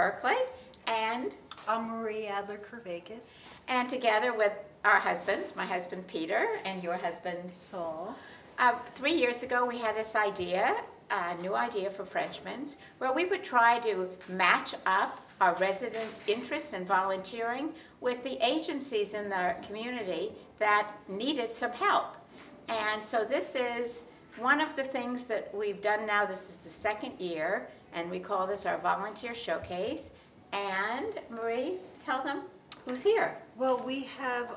Berkeley, and I'm Marie Adler-Kervakis. And together with our husbands, my husband Peter and your husband Saul. 3 years ago we had this idea, a new idea for Frenchman's, where we would try to match up our residents' interests in volunteering with the agencies in the community that needed some help. And so this is one of the things that we've done now. This is the second year, and we call this our Volunteer Showcase. And Marie, tell them who's here. Well, we have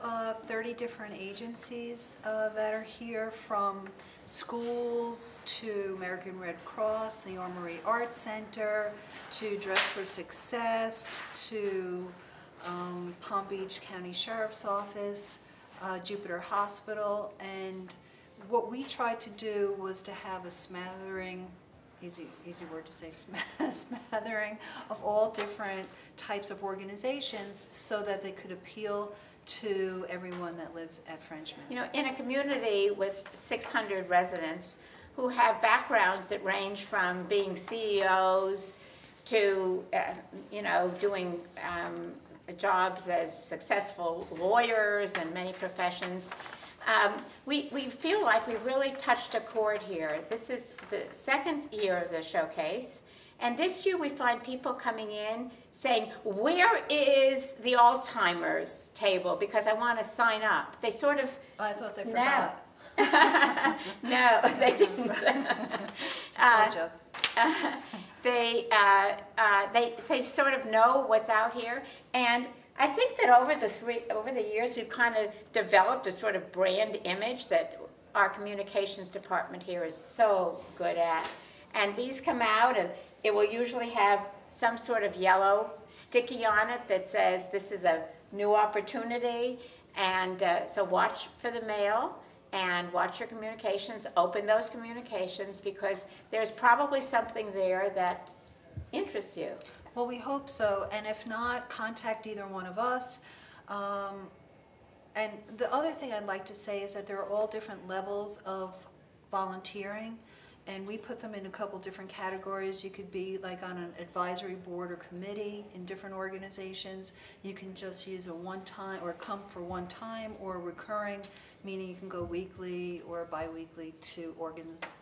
30 different agencies that are here, from schools to American Red Cross, the Armory Arts Center, to Dress for Success, to Palm Beach County Sheriff's Office, Jupiter Hospital. And what we tried to do was to have a smattering, easy word to say, smattering of all different types of organizations so that they could appeal to everyone that lives at Frenchman's. You know, in a community with 600 residents who have backgrounds that range from being CEOs to, doing jobs as successful lawyers and many professions, we feel like we've really touched a chord here. This is the second year of the showcase, and this year we find people coming in saying, where is the Alzheimer's table, because I want to sign up. They sort of... I thought they forgot. No, they didn't. Just a joke. They sort of know what's out here, and I think that over the years we've kind of developed a sort of brand image that our communications department here is so good at. And these come out, and it will usually have some sort of yellow sticky on it that says this is a new opportunity. And so watch for the mail and watch your communications, open those communications, because there's probably something there that interests you. Well, we hope so, and if not, contact either one of us. And the other thing I'd like to say is that there are all different levels of volunteering, and we put them in a couple different categories. You could be like on an advisory board or committee in different organizations. You can just use a one-time, or come for one time, or recurring, meaning you can go weekly or bi-weekly to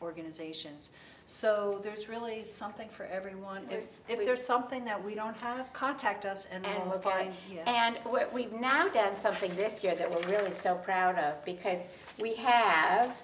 organizations. So there's really something for everyone. If there's something that we don't have, contact us and we'll find. Yeah. And we've now done something this year that we're really so proud of, because we have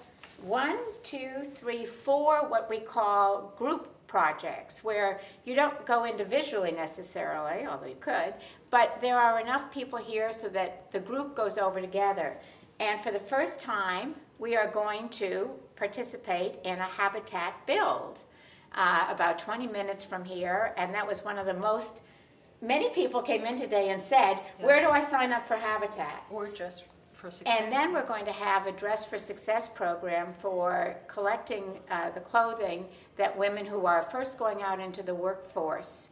4 what we call group projects, where you don't go individually necessarily, although you could, but there are enough people here so that the group goes over together. And for the first time, we are going to participate in a habitat build about 20 minutes from here, and that was one of the most, many people came in today and said, where do I sign up for Habitat? Or Dress for Success. And then we're going to have a Dress for Success program for collecting the clothing that women who are first going out into the workforce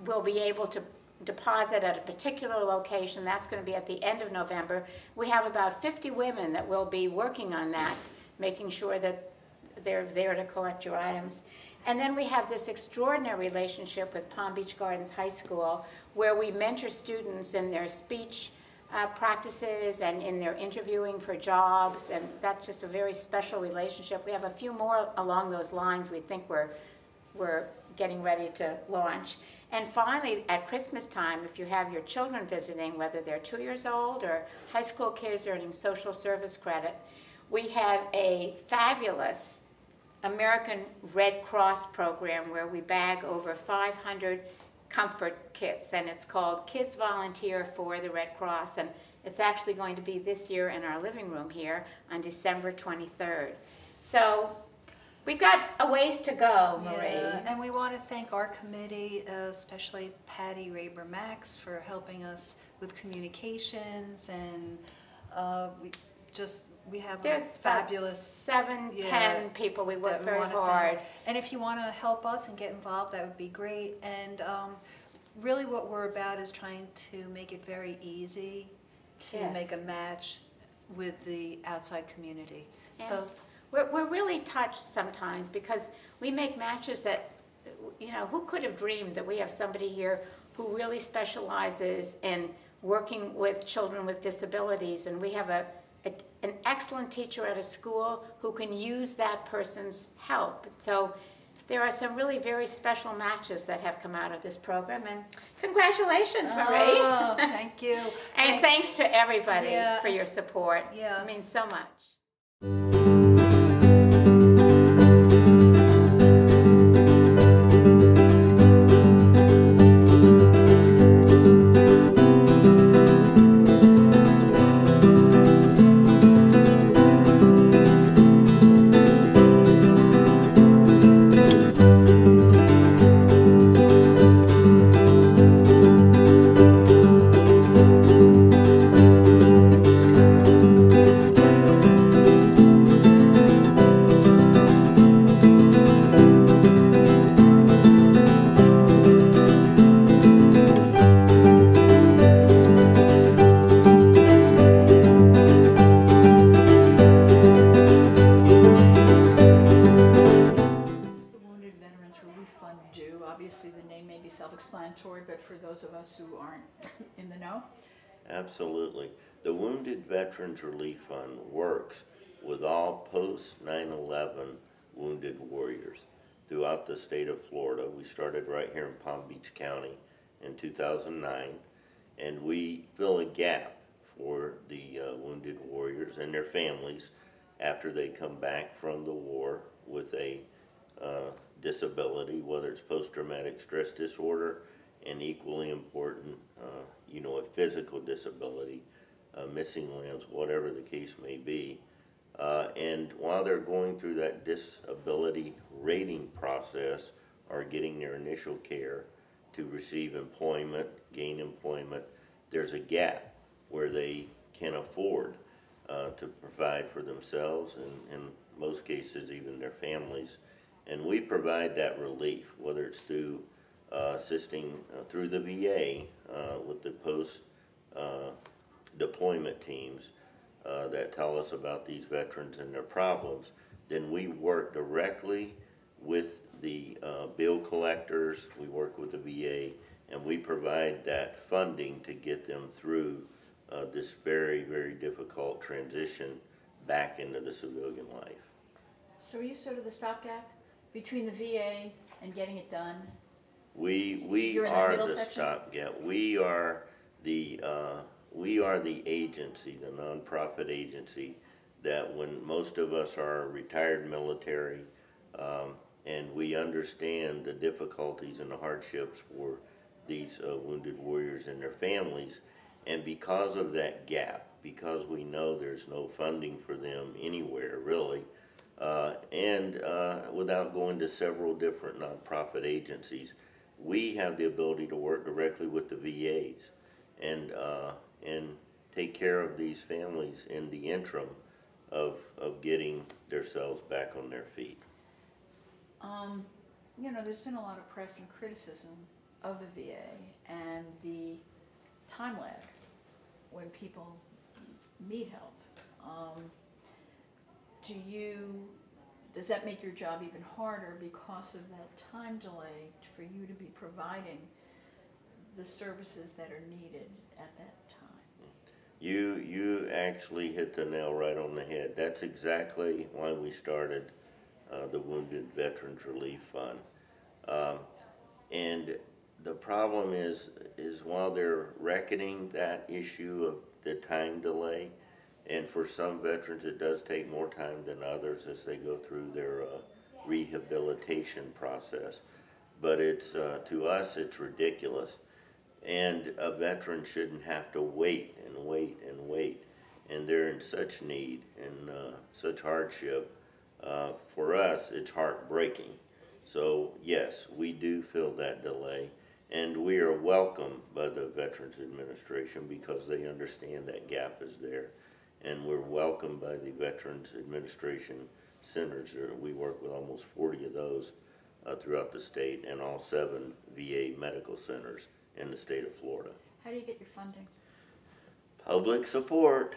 will be able to deposit at a particular location. That's going to be at the end of November. We have about 50 women that will be working on that, making sure that they're there to collect your items. And then we have this extraordinary relationship with Palm Beach Gardens High School, where we mentor students in their speech practices and in their interviewing for jobs, and that's just a very special relationship. We have a few more along those lines we think we're getting ready to launch. And finally, at Christmas time, if you have your children visiting, whether they're 2 years old or high school kids earning social service credit, we have a fabulous American Red Cross program where we bag over 500 comfort kits, and it's called Kids Volunteer for the Red Cross, and it's actually going to be this year in our living room here on December 23rd. So we've got a ways to go, Marie. Yeah, and we want to thank our committee, especially Patty Raber-Max, for helping us with communications, and we have There's fabulous 10 people. We work very hard. And if you want to help us and get involved, that would be great. And really what we're about is trying to make it very easy to make a match with the outside community. And so we're really touched sometimes, because we make matches that you know, who could have dreamed that we have somebody here who really specializes in working with children with disabilities, and we have an excellent teacher at a school who can use that person's help. So there are some really very special matches that have come out of this program, and congratulations, Marie. Oh, thank you. And thanks to everybody Yeah. for your support. Yeah. It means so much. Obviously, the name may be self-explanatory, but for those of us who aren't in the know. Absolutely. The Wounded Veterans Relief Fund works with all post 9/11 wounded warriors throughout the state of Florida. We started right here in Palm Beach County in 2009, and we fill a gap for the wounded warriors and their families after they come back from the war with a disability, whether it's post-traumatic stress disorder, and equally important, you know, a physical disability, missing limbs, whatever the case may be. And while they're going through that disability rating process or getting their initial care to receive employment, gain employment, there's a gap where they can afford to provide for themselves and in most cases even their families. And we provide that relief, whether it's through assisting through the VA with the post deployment teams that tell us about these veterans and their problems. Then we work directly with the bill collectors, we work with the VA, and we provide that funding to get them through this very, very difficult transition back into the civilian life. So are you sort of the stopgap between the VA and getting it done? We You're in that are middle the section? stopgap. We are the agency, the nonprofit agency, that when most of us are retired military, and we understand the difficulties and the hardships for these wounded warriors and their families, and because of that gap, because we know there's no funding for them anywhere really, and without going to several different nonprofit agencies, we have the ability to work directly with the VAs and take care of these families in the interim of getting themselves back on their feet. You know, there's been a lot of press and criticism of the VA and the time lag when people need help. Does that make your job even harder because of that time delay for you to be providing the services that are needed at that time? You actually hit the nail right on the head. That's exactly why we started the Wounded Veterans Relief Fund. And the problem is while they're reckoning that issue of the time delay, and for some veterans it does take more time than others as they go through their rehabilitation process. But it's to us it's ridiculous. And a veteran shouldn't have to wait and wait and wait. And they're in such need and such hardship. For us, it's heartbreaking. So yes, we do feel that delay. And we are welcomed by the Veterans Administration because they understand that gap is there. And we're welcomed by the Veterans Administration centers. We work with almost 40 of those throughout the state and all 7 VA medical centers in the state of Florida. How do you get your funding? Public support,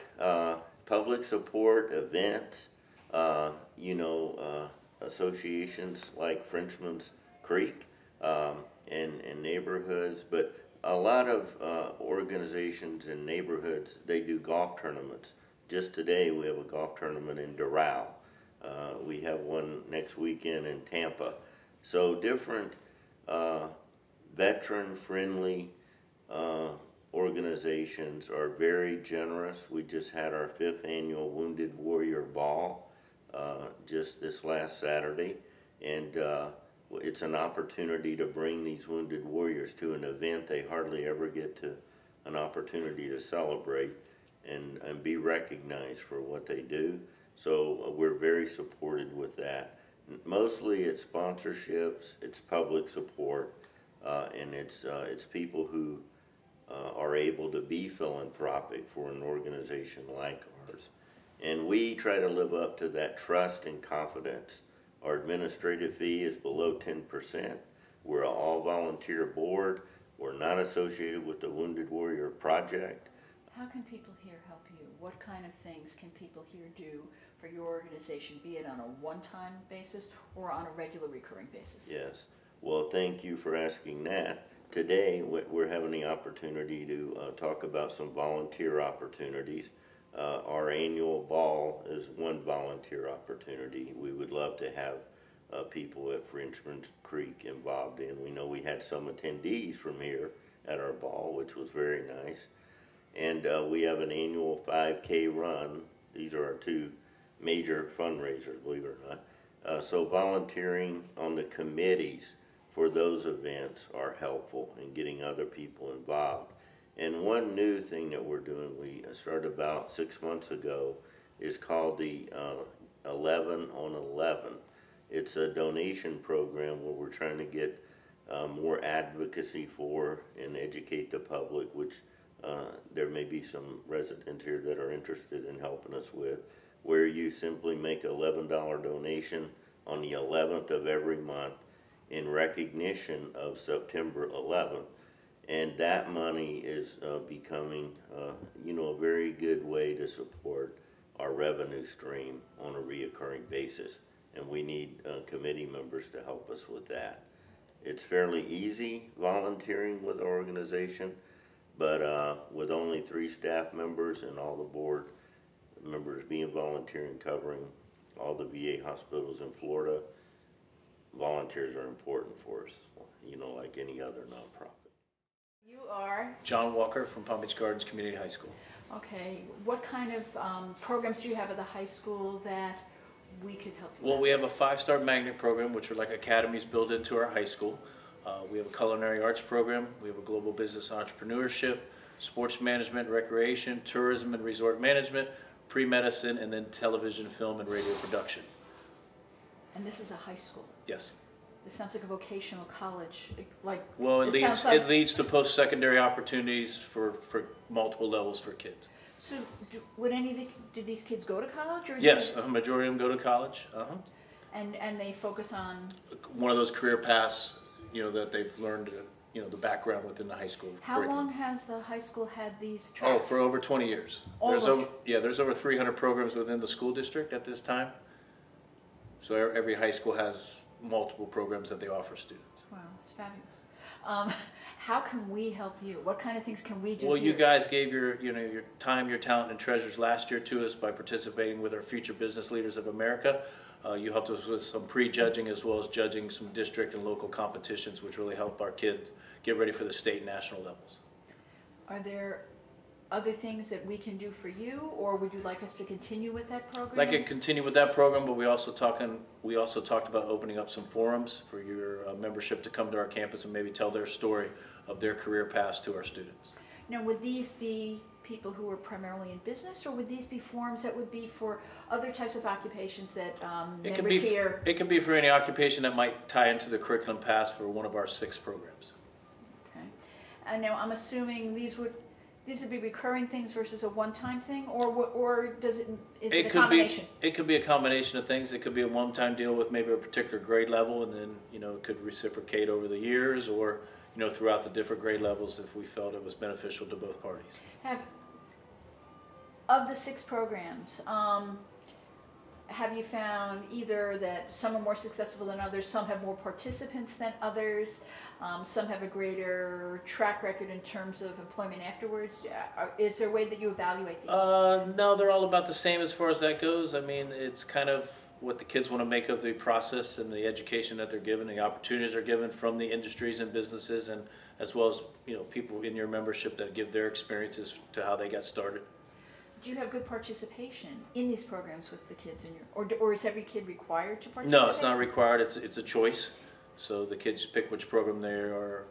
events, associations like Frenchman's Creek and neighborhoods, but a lot of organizations and neighborhoods, they do golf tournaments. Just today we have a golf tournament in Doral. We have one next weekend in Tampa. So different veteran-friendly organizations are very generous. We just had our 5th annual Wounded Warrior Ball just this last Saturday, and it's an opportunity to bring these wounded warriors to an event they hardly ever get to an opportunity to celebrate and be recognized for what they do. So we're very supported with that. Mostly it's sponsorships, it's public support, and it's people who are able to be philanthropic for an organization like ours. And we try to live up to that trust and confidence. Our administrative fee is below 10%. We're an all-volunteer board. We're not associated with the Wounded Warrior Project. How can people here help you? What kind of things can people here do for your organization, be it on a one-time basis or on a regular recurring basis? Yes. Well, thank you for asking that. Today, we're having the opportunity to talk about some volunteer opportunities. Our annual ball is one volunteer opportunity. We would love to have people at Frenchman Creek involved in. We know we had some attendees from here at our ball, which was very nice. And we have an annual 5K run. These are our two major fundraisers, believe it or not. So volunteering on the committees for those events are helpful in getting other people involved. And one new thing that we're doing, we started about 6 months ago, is called the 11 on 11. It's a donation program where we're trying to get more advocacy for and educate the public, which there may be some residents here that are interested in helping us with, where you simply make an $11 donation on the 11th of every month in recognition of September 11th. And that money is becoming, a very good way to support our revenue stream on a reoccurring basis. And we need committee members to help us with that. It's fairly easy volunteering with our organization, but with only 3 staff members and all the board members being volunteering, covering all the VA hospitals in Florida, volunteers are important for us, like any other nonprofit. You are? John Walker from Palm Beach Gardens Community High School. Okay. What kind of programs do you have at the high school that we could help you Well, with? we have a 5-star magnet program, which are like academies built into our high school. We have a culinary arts program. We have a global business entrepreneurship, sports management, recreation, tourism and resort management, pre-medicine, and then television, film, and radio production. And this is a high school. Yes. This sounds like a vocational college. Well, it sounds like- it leads to post-secondary opportunities for multiple levels for kids. So, did these kids go to college, or Yes, a majority of them go to college. and they focus on One of those career paths, that they've learned, the background within the high school how curriculum. long has the high school had these Oh, tracks? for over 20 years. Almost. There's over 300 programs within the school district at this time. So every high school has multiple programs that they offer students. Wow, it's fabulous. How can we help you? What kind of things can we do Well, here? you guys gave your time, your talent, and treasures last year to us by participating with our Future Business Leaders of America. You helped us with some pre-judging as well as judging some district and local competitions, which really help our kids get ready for the state and national levels. Are there other things that we can do for you, or would you like us to continue with that program? I could continue with that program, but we also talked about opening up some forums for your membership to come to our campus and maybe tell their story of their career paths to our students. Now, would these be people who are primarily in business, or would these be forums that would be for other types of occupations that members here? It can be for any occupation that might tie into the curriculum paths for one of our 6 programs. Okay. And now I'm assuming these would be recurring things versus a one-time thing, or is it a combination? It could be a combination of things. It could be a one-time deal with maybe a particular grade level, and then it could reciprocate over the years, or throughout the different grade levels if we felt it was beneficial to both parties. Of the 6 programs, have you found either that some are more successful than others, some have more participants than others, some have a greater track record in terms of employment afterwards? Is there a way that you evaluate these? No, they're all about the same as far as that goes. I mean, it's kind of what the kids want to make of the process and the education that they're given, the opportunities they're given from the industries and businesses, and as well as, you know, people in your membership that give their experiences to how they got started. Do you have good participation in these programs with the kids in your, or is every kid required to participate? No, it's not required. It's a choice. So the kids pick which program they are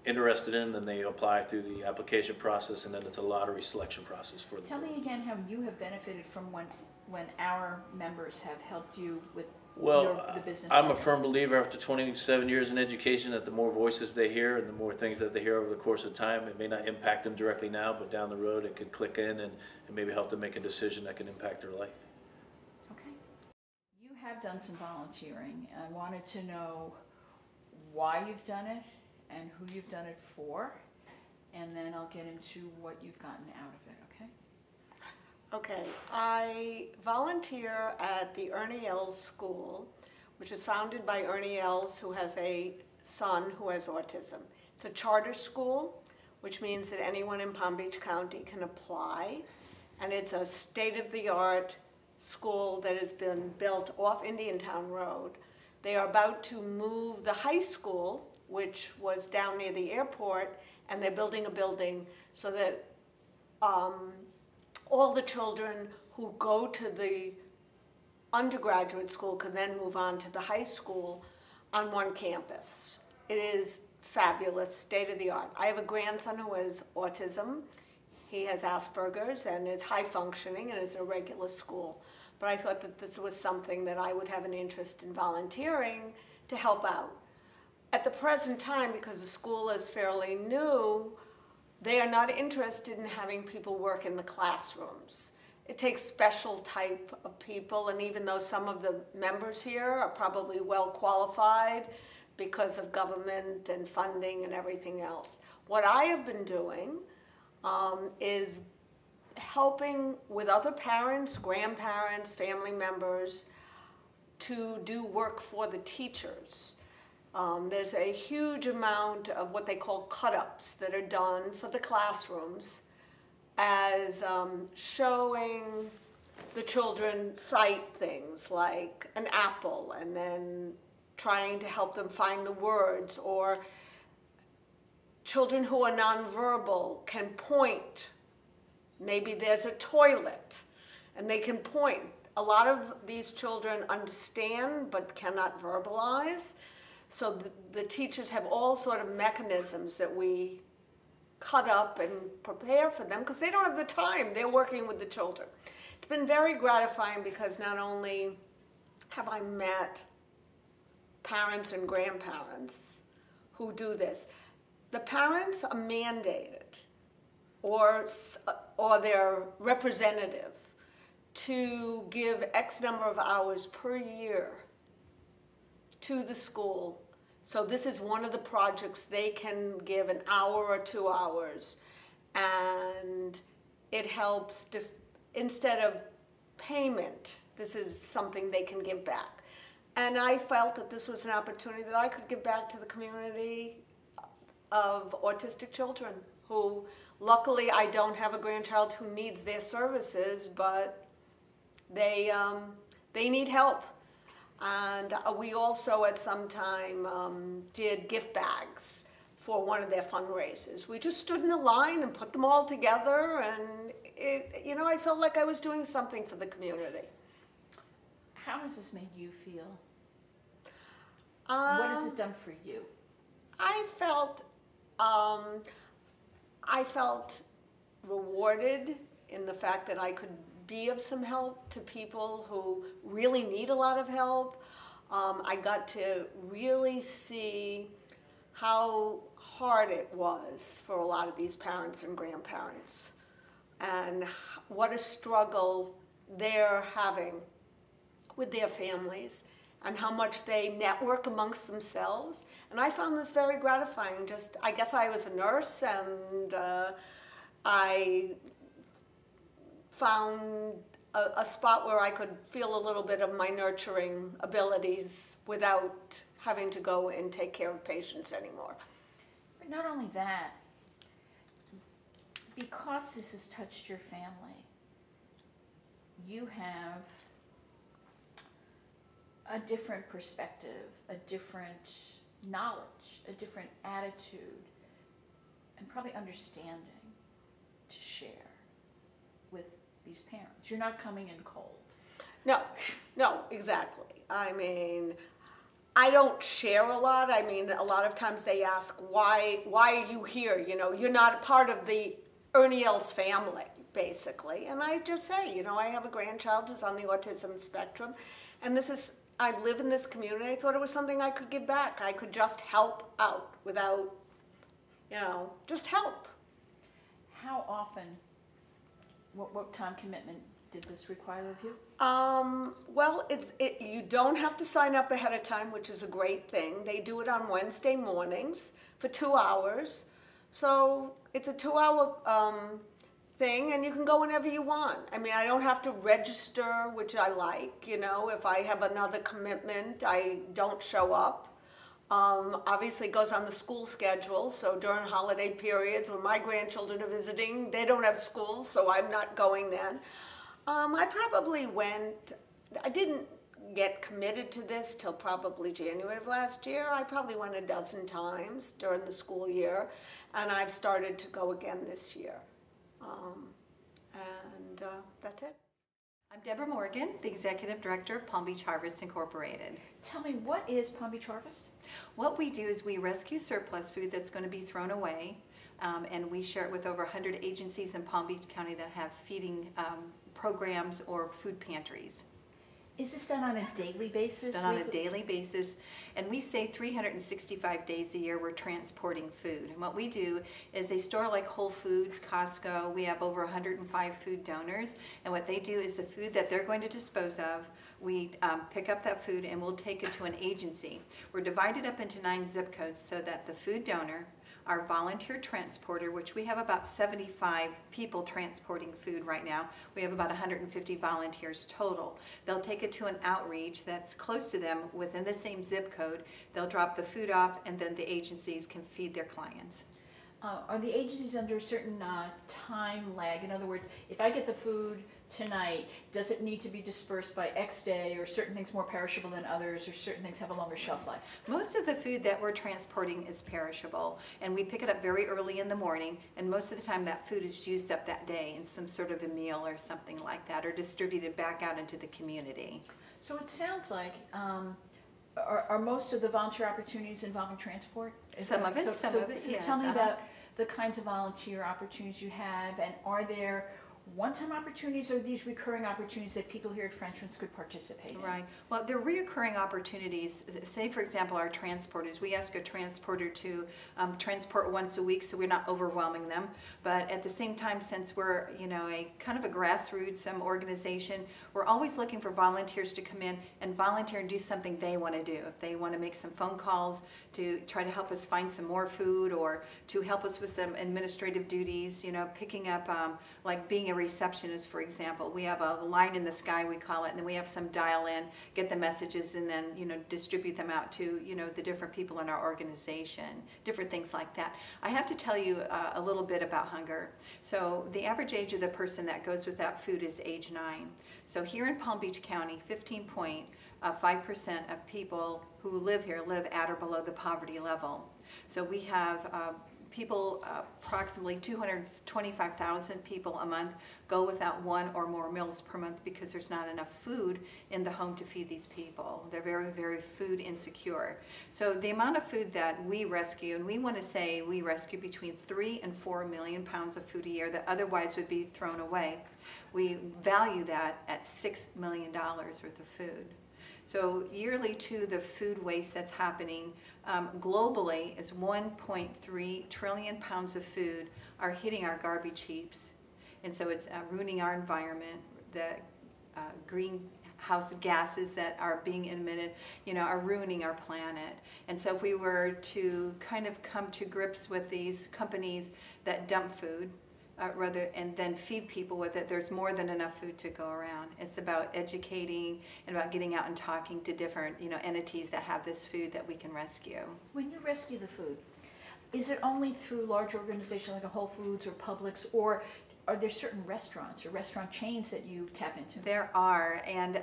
interested in, then they apply through the application process, and then it's a lottery selection process for them. Tell me again how you have benefited from when our members have helped you with the business I'm a program. firm believer after 27 years in education that the more voices they hear and the more things that they hear over the course of time, it may not impact them directly now, but down the road it could click in and maybe help them make a decision that can impact their life. Okay. You have done some volunteering. I wanted to know why you've done it and who you've done it for, and then I'll get into what you've gotten out of it, okay? Okay, I volunteer at the Ernie Els School, which is founded by Ernie Els, who has a son who has autism. It's a charter school, which means that anyone in Palm Beach County can apply, and it's a state-of-the-art school that has been built off Indiantown Road. They are about to move the high school, which was down near the airport, and they're building a building so that all the children who go to the undergraduate school can then move on to the high school on one campus. It is fabulous, state-of-the-art. I have a grandson who has autism. He has Asperger's and is high functioning and is a regular school. But I thought that this was something that I would have an interest in volunteering to help out. At the present time, because the school is fairly new, they are not interested in having people work in the classrooms. It takes special type of people, and even though some of the members here are probably well qualified because of government and funding and everything else, what I have been doing is helping with other parents, grandparents, family members to do work for the teachers. There's a huge amount of what they call cut-ups that are done for the classrooms as showing the children sight things like an apple and then trying to help them find the words, or children who are nonverbal can point. Maybe there's a toilet and they can point. A lot of these children understand but cannot verbalize. So the teachers have all sort of mechanisms that we cut up and prepare for them because they don't have the time. They're working with the children. It's been very gratifying because not only have I met parents and grandparents who do this, the parents are mandated or their representative to give X number of hours per year to the school. So this is one of the projects they can give an hour or 2 hours, and it helps instead of payment, this is something they can give back. And I felt that this was an opportunity that I could give back to the community of autistic children who, luckily I don't have a grandchild who needs their services, but they need help. And we also at some time did gift bags for one of their fundraisers. We just stood in a line and put them all together, and I felt like I was doing something for the community. How has this made you feel? What has it done for you? I felt rewarded in the fact that I could be of some help to people who really need a lot of help. I got to really see how hard it was for a lot of these parents and grandparents, and what a struggle they're having with their families, and how much they network amongst themselves. And I found this very gratifying. I guess I was a nurse, and I found a spot where I could feel a little bit of my nurturing abilities without having to go and take care of patients anymore. But not only that, because this has touched your family, you have a different perspective, a different knowledge, a different attitude, and probably understanding to share with these parents. You're not coming in cold. No, exactly. I mean, I don't share a lot. I mean, a lot of times they ask, why are you here? You know, you're not a part of the Ernie Els family, basically. And I just say, you know, I have a grandchild who's on the autism spectrum, and I live in this community. I thought it was something I could give back. I could just help out without, you know, just help. How often, what time commitment did this require of you? Well, you don't have to sign up ahead of time, which is a great thing. They do it on Wednesday mornings for 2 hours. So it's a 2-hour thing, and you can go whenever you want. I mean, I don't have to register, which I like. You know, if I have another commitment, I don't show up. Obviously, it goes on the school schedule, so during holiday periods when my grandchildren are visiting, they don't have school, so I'm not going then. I didn't get committed to this till probably January of last year. I probably went a dozen times during the school year, and I've started to go again this year. That's it. I'm Deborah Morgan, the Executive Director of Palm Beach Harvest Incorporated. Tell me, what is Palm Beach Harvest? What we do is we rescue surplus food that's going to be thrown away, and we share it with over 100 agencies in Palm Beach County that have feeding programs or food pantries. Is this done on a daily basis? It's done on a daily basis, and we say 365 days a year we're transporting food. And what we do is a store like Whole Foods, Costco, we have over 105 food donors, and what they do is the food that they're going to dispose of, we pick up that food and we'll take it to an agency. We're divided up into 9 zip codes so that the food donor, our volunteer transporter, which we have about 75 people transporting food right now. We have about 150 volunteers total. They'll take it to an outreach that's close to them within the same zip code. They'll drop the food off, and then the agencies can feed their clients. Are the agencies under a certain time lag? In other words, if I get the food tonight, does it need to be dispersed by X day, or certain things more perishable than others, or certain things have a longer shelf life? Most of the food that we're transporting is perishable, and we pick it up very early in the morning, and most of the time that food is used up that day in some sort of a meal or something like that, or distributed back out into the community. So it sounds like, are most of the volunteer opportunities involving transport? Some of it, So yes. tell me about the kinds of volunteer opportunities you have, and are there one-time opportunities, or these recurring opportunities that people here at Frenchman's could participate in? Right. Well, they're reoccurring opportunities. Say, for example, our transporters. We ask a transporter to transport once a week, so we're not overwhelming them. But at the same time, since we're, you know, a kind of a grassroots organization, we're always looking for volunteers to come in and volunteer and do something they want to do. If they want to make some phone calls to try to help us find some more food, or to help us with some administrative duties, you know, picking up, like being a receptionist, for example. We have a line in the sky, we call it, and then we have some dial in, get the messages, and then, you know, distribute them out to, you know, the different people in our organization, different things like that. I have to tell you a little bit about hunger. So the average age of the person that goes without food is age 9. So here in Palm Beach County, 15.5% of people who live here live at or below the poverty level. So we have people, approximately 225,000 people a month go without 1 or more meals per month because there's not enough food in the home to feed these people. They're very, very food insecure. So the amount of food that we rescue, and we want to say we rescue between 3 and 4 million pounds of food a year that otherwise would be thrown away. We value that at $6 million worth of food. So yearly too, the food waste that's happening globally is 1.3 trillion pounds of food are hitting our garbage heaps. And so it's ruining our environment. The greenhouse gases that are being emitted, you know, are ruining our planet. And so if we were to kind of come to grips with these companies that dump food, rather, and then feed people with it. There's more than enough food to go around. It's about educating and about getting out and talking to different, entities that have this food that we can rescue. When you rescue the food, is it only through large organizations like a Whole Foods or Publix, or are there certain restaurants or restaurant chains that you tap into? There are, and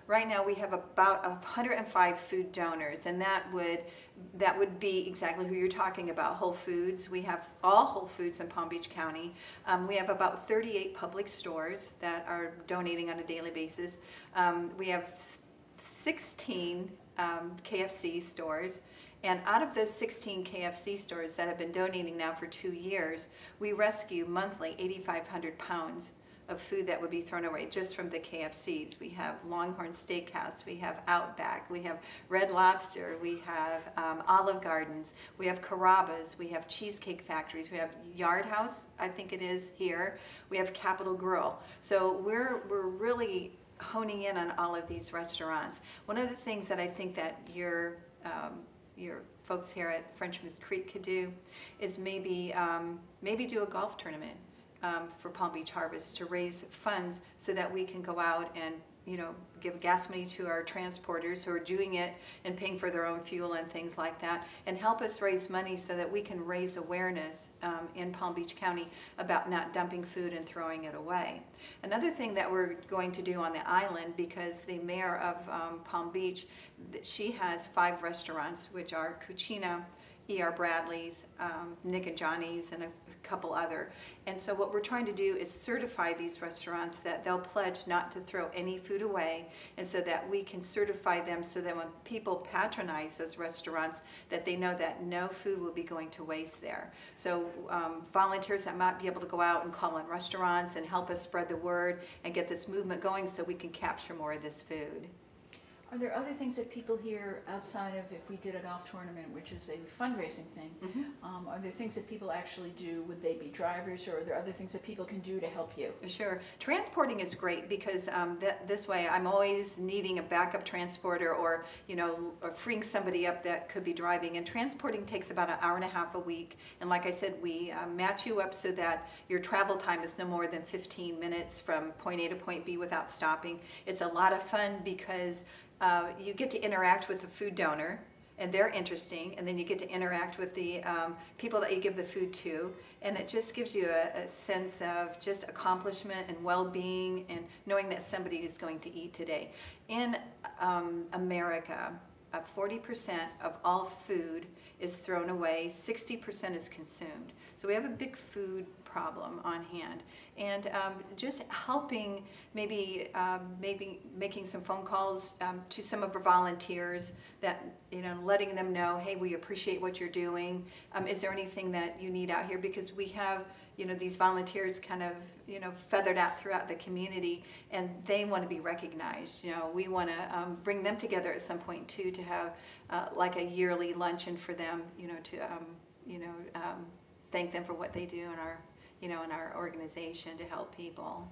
right now we have about 105 food donors, and that would be exactly who you're talking about, Whole Foods. We have all Whole Foods in Palm Beach County. We have about 38 public stores that are donating on a daily basis. We have 16 KFC stores. And out of those 16 KFC stores that have been donating now for 2 years, we rescue monthly 8,500 pounds of food that would be thrown away just from the KFCs. We have Longhorn Steakhouse, we have Outback, we have Red Lobster, we have Olive Gardens, we have Carrabba's, we have Cheesecake Factories, we have Yard House, I think it is here, we have Capital Grill. So we're really honing in on all of these restaurants. One of the things that I think that your folks here at Frenchman's Creek could do is maybe do a golf tournament for Palm Beach Harvest to raise funds so that we can go out and give gas money to our transporters who are doing it and paying for their own fuel and things like that, and help us raise money so that we can raise awareness in Palm Beach County about not dumping food and throwing it away. Another thing that we're going to do on the island, because the mayor of Palm Beach, she has 5 restaurants, which are Cucina, E.R. Bradley's, Nick and Johnny's, and a couple other. And so what we're trying to do is certify these restaurants that they'll pledge not to throw any food away, and so that we can certify them so that when people patronize those restaurants, that they know that no food will be going to waste there. So volunteers that might be able to go out and call on restaurants and help us spread the word and get this movement going so we can capture more of this food. Are there other things that people here outside of if we did a golf tournament, which is a fundraising thing, are there things that people actually do? Would they be drivers, or are there other things that people can do to help you? Sure. Transporting is great because this way I'm always needing a backup transporter or freeing somebody up that could be driving. And transporting takes about an hour and a half a week. And like I said, we match you up so that your travel time is no more than 15 minutes from point A to point B without stopping. It's a lot of fun because you get to interact with the food donor, and they're interesting, and then you get to interact with the people that you give the food to, and it just gives you a sense of just accomplishment and well-being and knowing that somebody is going to eat today. In America, 40% of all food is thrown away, 60% is consumed. So we have a big food problem on hand. And just helping, maybe making some phone calls to some of our volunteers, that letting them know, hey, we appreciate what you're doing. Is there anything that you need out here? Because we have these volunteers kind of feathered out throughout the community, and they want to be recognized. We want to bring them together at some point too, to have like a yearly luncheon for them, to thank them for what they do in our in our organization to help people.